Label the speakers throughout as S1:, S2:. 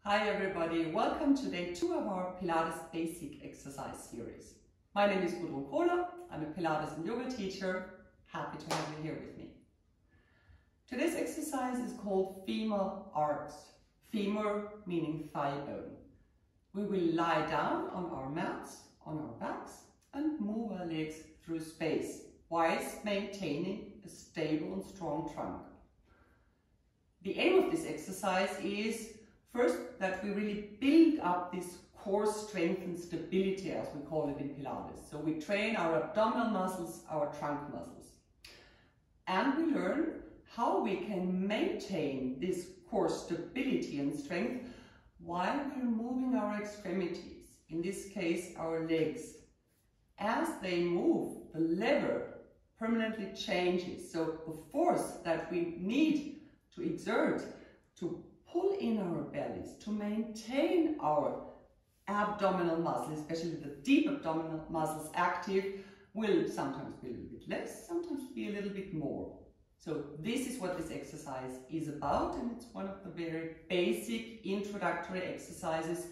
S1: Hi everybody, welcome to day 2 of our Pilates basic exercise series. My name is Gudrun Kohler, I'm a Pilates and yoga teacher. Happy to have you here with me. Today's exercise is called femur arcs. Femur meaning thigh bone. We will lie down on our mats, on our backs, and move our legs through space, whilst maintaining a stable and strong trunk. The aim of this exercise is first that we really build up this core strength and stability, as we call it in Pilates. So we train our abdominal muscles, our trunk muscles. And we learn how we can maintain this core stability and strength while we're moving our extremities, in this case our legs. As they move, the lever permanently changes. So the force that we need to exert to pull in our bellies, to maintain our abdominal muscles, especially the deep abdominal muscles active, will sometimes be a little bit less, sometimes be a little bit more. So this is what this exercise is about, and it's one of the very basic introductory exercises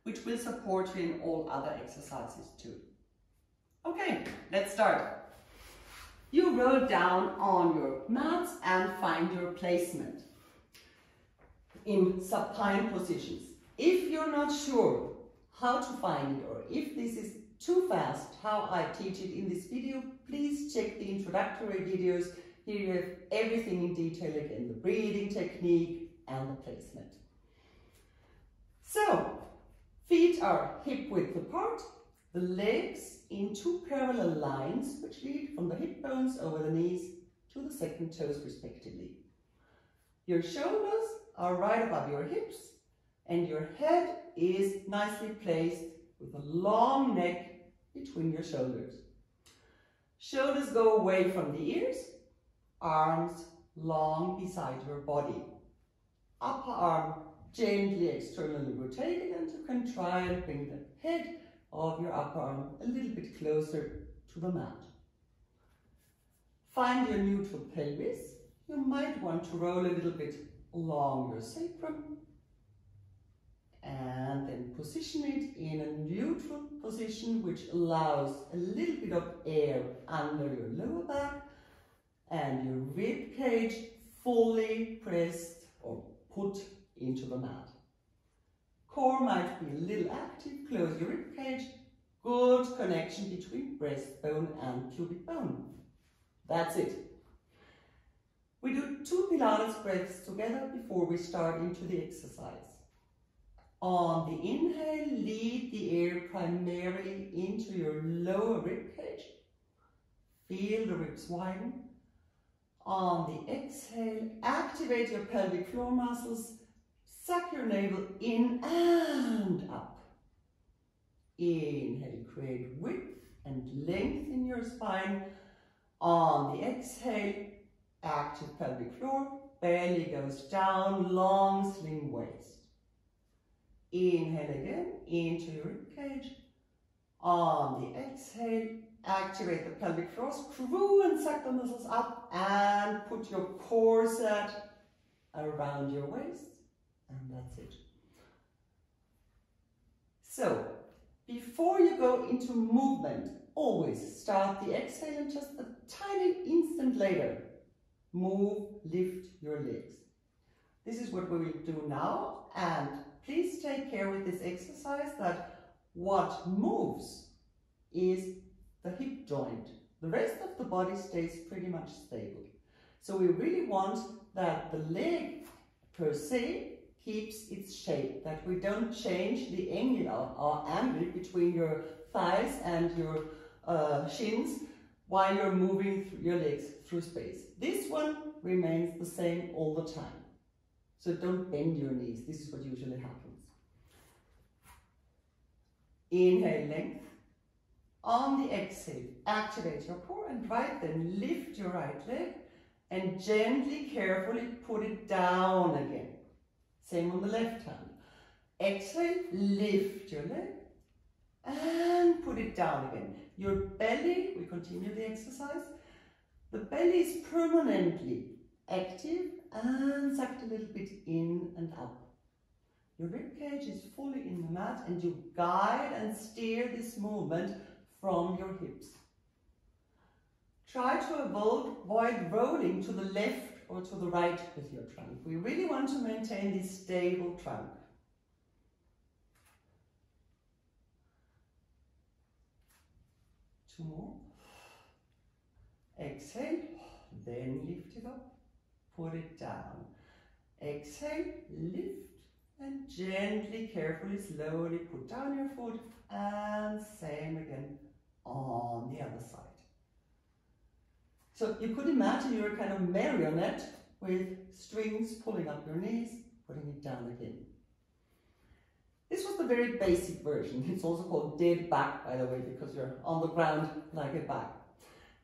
S1: which will support you in all other exercises too. Okay, let's start. You roll down on your mats and find your placement in supine positions. If you're not sure how to find it, or if this is too fast how I teach it in this video, please check the introductory videos. Here you have everything in detail again, the breathing technique and the placement. So, feet are hip width apart, the legs in two parallel lines which lead from the hip bones over the knees to the second toes respectively. Your shoulders are right above your hips and your head is nicely placed with a long neck between your shoulders. Shoulders go away from the ears, arms long beside your body. Upper arm gently externally rotated, and you can try and bring the head of your upper arm a little bit closer to the mat. Find your neutral pelvis. You might want to roll a little bit along your sacrum and then position it in a neutral position which allows a little bit of air under your lower back and your rib cage fully pressed or put into the mat. Core might be a little active, close your rib cage, good connection between breastbone and pubic bone. That's it. We do 2 Pilates breaths together before we start into the exercise. On the inhale, lead the air primarily into your lower rib cage. Feel the ribs widen. On the exhale, activate your pelvic floor muscles. Suck your navel in and up. Inhale, create width and length in your spine. On the exhale, active pelvic floor, belly goes down, long slim waist. Inhale again into your rib cage. On the exhale, activate the pelvic floor, screw and suck the muscles up and put your corset around your waist, and that's it. So, before you go into movement, always start the exhale and just a tiny instant later, lift your legs. This is what we will do now, and please take care with this exercise that what moves is the hip joint. The rest of the body stays pretty much stable. So we really want that the leg per se keeps its shape, that we don't change the angle or angle between your thighs and your shins while you're moving your legs through space. This one remains the same all the time. So don't bend your knees. This is what usually happens. Inhale, length. On the exhale, activate your core and right, then lift your right leg and gently, carefully put it down again. Same on the left hand. Exhale, lift your leg and put it down again. Your belly, we continue the exercise. The belly is permanently active and sucked a little bit in and up. Your rib cage is fully in the mat and you guide and steer this movement from your hips. Try to avoid rolling to the left or to the right with your trunk. We really want to maintain this stable trunk. Two more. Exhale, then lift it up, put it down. Exhale, lift, and gently, carefully, slowly put down your foot, and same again on the other side. So you could imagine you're a kind of marionette with strings pulling up your knees, putting it down again. This was the very basic version. It's also called dead back, by the way, because you're on the ground like a back.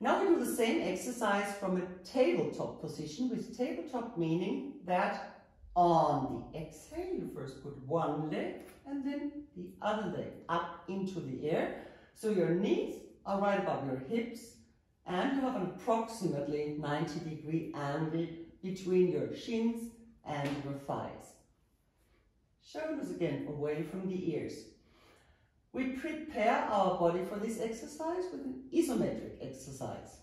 S1: Now we do the same exercise from a tabletop position, with tabletop meaning that on the exhale, you first put one leg and then the other leg up into the air. So your knees are right above your hips and you have an approximately 90-degree angle between your shins and your thighs. Shoulders again away from the ears. We prepare our body for this exercise with an isometric exercise.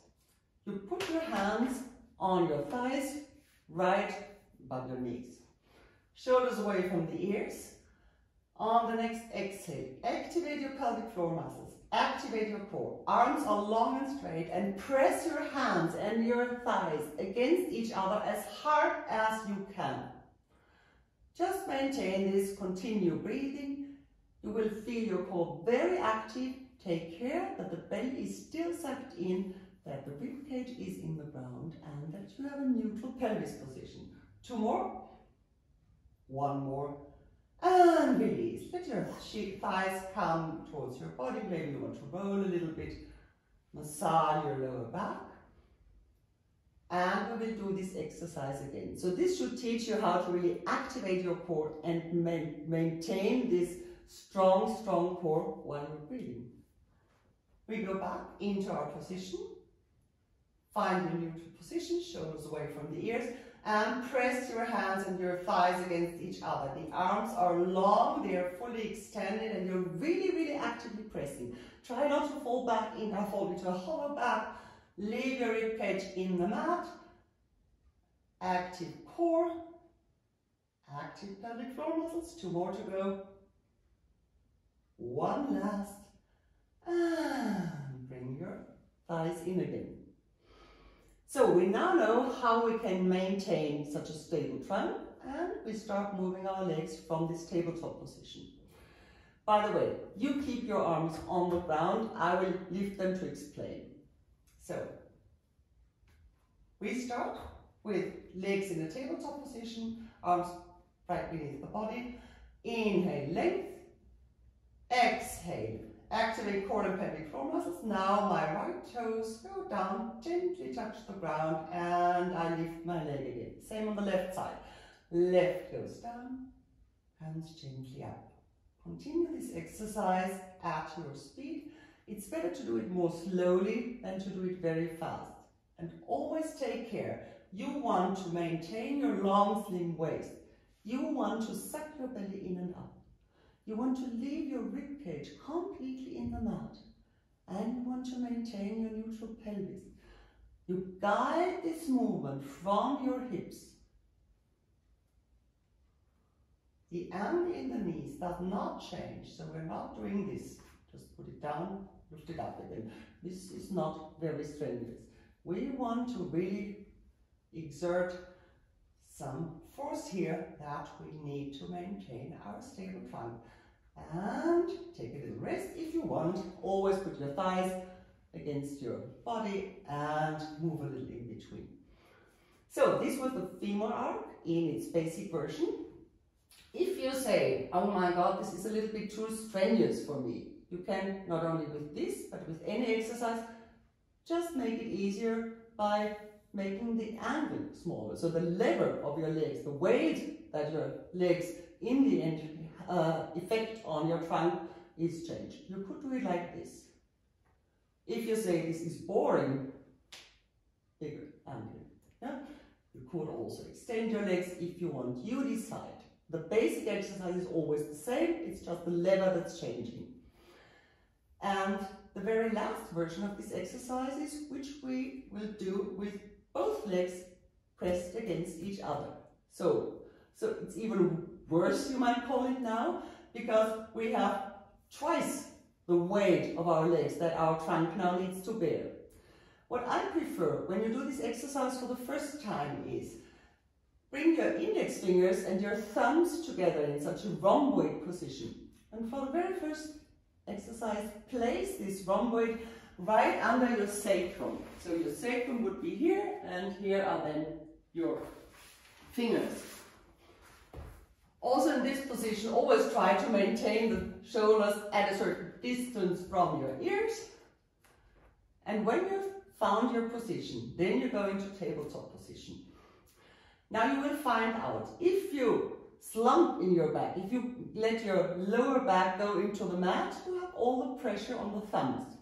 S1: You put your hands on your thighs, right above your knees. Shoulders away from the ears. On the next exhale, activate your pelvic floor muscles, activate your core. Arms are long and straight and press your hands and your thighs against each other as hard as you can. Just maintain this, continue breathing. You will feel your core very active. Take care that the belly is still sucked in, that the rib cage is in the ground, and that you have a neutral pelvis position. Two more. One more. And release. Let your thighs come towards your body. Maybe you want to roll a little bit. Massage your lower back. And we will do this exercise again. So this should teach you how to really activate your core and maintain this strong core while you're breathing. We go back into our position. Find your neutral position, shoulders away from the ears, and press your hands and your thighs against each other. The arms are long, they are fully extended, and you're really actively pressing. Try not to fall back in or fall into a hollow back. Leave your rib cage in the mat. Active core. Active pelvic floor muscles. Two more to go. One last. And bring your thighs in again. So we now know how we can maintain such a stable trunk, and we start moving our legs from this tabletop position. By the way, you keep your arms on the ground. I will lift them to explain. So, we start with legs in a tabletop position, arms right beneath the body. Inhale, length. Exhale, activate core and pelvic floor muscles. Now my right toes go down, gently touch the ground, and I lift my leg again. Same on the left side. Left goes down, hands gently up. Continue this exercise at your speed. It's better to do it more slowly than to do it very fast. And always take care. You want to maintain your long, slim waist. You want to suck your belly in and up. You want to leave your rib cage completely in the mat. And you want to maintain your neutral pelvis. You guide this movement from your hips. The angle in the knees does not change, so we're not doing this. Just put it down, lift it up again. This is not very strenuous. We want to really exert some force here that we need to maintain our stable trunk. And take a little rest if you want. Always put your thighs against your body and move a little in between. So this was the femur arc in its basic version. If you say, oh my God, this is a little bit too strenuous for me, you can not only with this, but with any exercise, just make it easier by making the angle smaller. So the lever of your legs, the weight that your legs in the end effect on your trunk is changed. You could do it like this. If you say this is boring, bigger angle. Yeah? You could also extend your legs if you want. You decide. The basic exercise is always the same, it's just the lever that's changing. And the very last version of this exercise is which we will do with both legs pressed against each other. So it's even worse, you might call it now, because we have twice the weight of our legs that our trunk now needs to bear. What I prefer when you do this exercise for the first time is bring your index fingers and your thumbs together in such a rhomboid position. And for the very first exercise, place this rhomboid right under your sacrum. So your sacrum would be here, and here are then your fingers. Also in this position, always try to maintain the shoulders at a certain distance from your ears. And when you've found your position, then you go into tabletop position. Now you will find out, if you slump in your back, if you let your lower back go into the mat, you have all the pressure on the thumbs.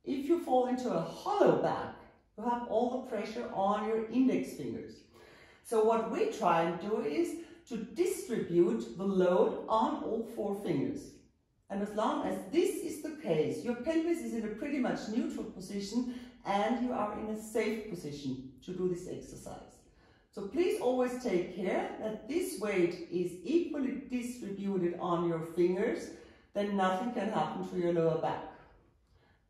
S1: If you fall into a hollow back, you have all the pressure on your index fingers. So what we try and do is to distribute the load on all 4 fingers. And as long as this is the case, your pelvis is in a pretty much neutral position and you are in a safe position to do this exercise. So please always take care that this weight is equally distributed on your fingers, then nothing can happen to your lower back.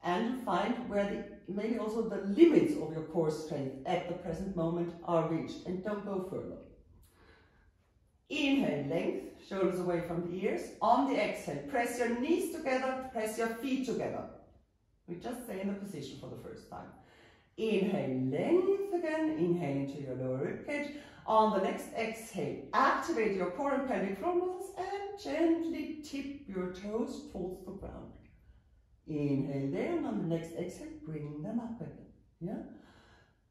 S1: And you find where maybe also the limits of your core strength at the present moment are reached, and don't go further. Inhale, length, shoulders away from the ears. On the exhale, press your knees together, press your feet together. We just stay in the position for the first time. Inhale, length again, inhale into your lower ribcage. On the next exhale, activate your core and pelvic floor muscles and gently tip your toes towards the ground. Inhale there, and on the next exhale, bring them up again. Yeah?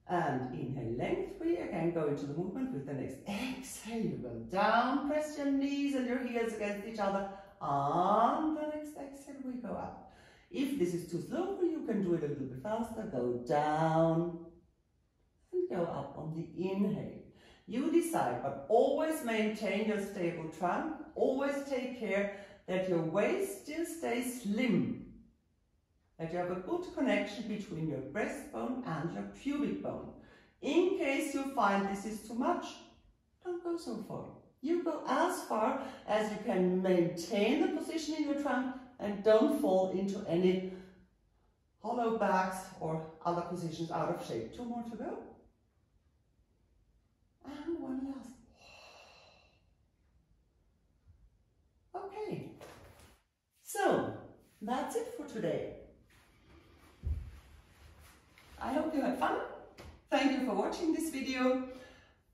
S1: And inhale, length. We again go into the movement with the next exhale. You go down, press your knees and your heels against each other. On the next exhale, we go up. If this is too slow for you, you can do it a little bit faster. Go down and go up on the inhale. You decide, but always maintain your stable trunk. Always take care that your waist still stays slim. That you have a good connection between your breastbone and your pubic bone. In case you find this is too much, don't go so far. You go as far as you can maintain the position in your trunk and don't fall into any hollow backs or other positions out of shape. 2 more to go. And 1 last. Okay. So, that's it for today. I hope you had fun. Thank you for watching this video.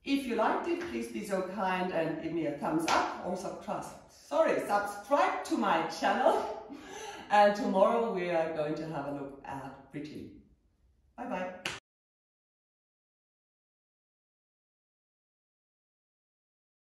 S1: If you liked it, please be so kind and give me a thumbs up or subscribe to my channel. And tomorrow we are going to have a look at breathing. Bye bye.